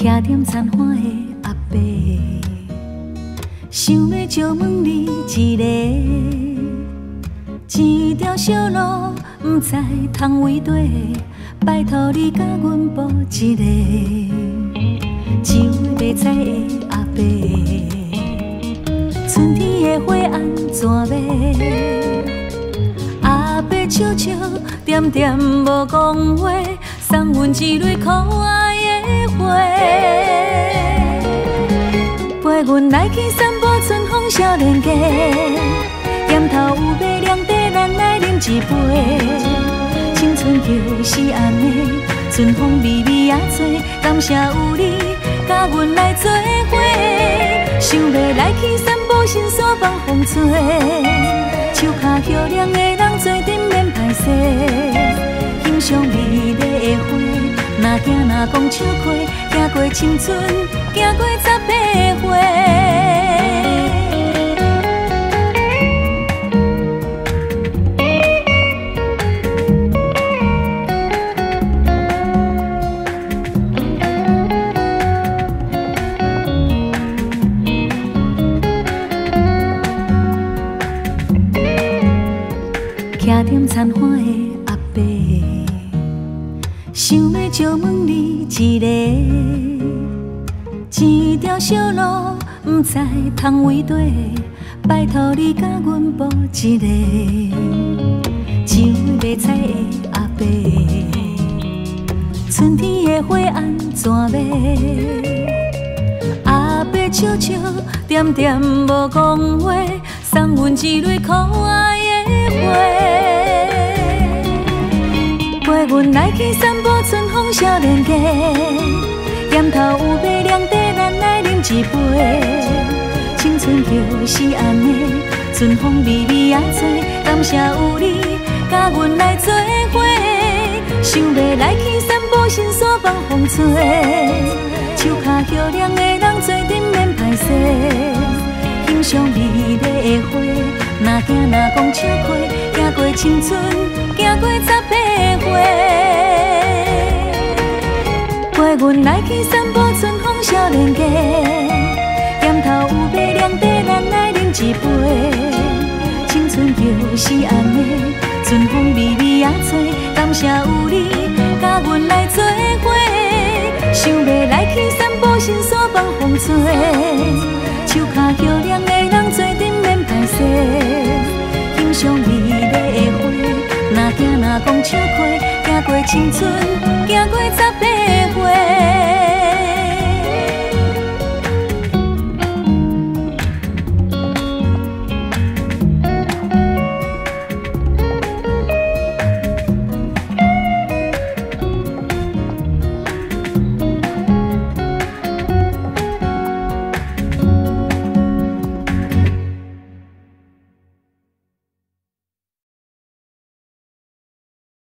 行点残花的阿伯，想要招问你一个，一条小路不知通位底，拜托你甲阮补一个，一位卖菜的阿伯，春天的花安怎卖？阿伯笑笑点点无讲话，送阮一蕊可爱的花，陪阮来去散步春风少年家，沿头有马凉茶，咱来饮一杯。青春就是安尼，春风微微也吹，感谢有你甲阮来做伙，想要来去散步，伸手放风吹，手脚漂亮的人做阵免歹势，欣赏美丽的花，若行若讲唱花，行过青春，行过18岁。行点残花的阿伯，想要招问你一个，一条小路不知通位底，拜托你甲阮补一个，一位卖菜的阿伯，春天的花安怎卖？阿伯笑笑点点无讲话，送阮一蕊可爱的花，陪阮来去散步春风少年家，沿头有马凉茶，咱来饮一杯。青春就是安尼，春风微微也吹，感谢有你甲阮来做伙，想要来去散步，伸手放风吹，手脚漂亮的人做阵免歹势，欣赏美丽的花，若行若讲唱花，行过青春，行过18岁，陪阮来去散步春风少年家，沿头有马凉茶，咱来饮一杯。青春就是安尼，春风微微也吹，感谢有你甲阮来做伙，想要来去散步，伸手放风吹，手脚漂亮的人做阵免歹势，欣赏美丽的花，若行若讲唱花，行过青春，行过18岁。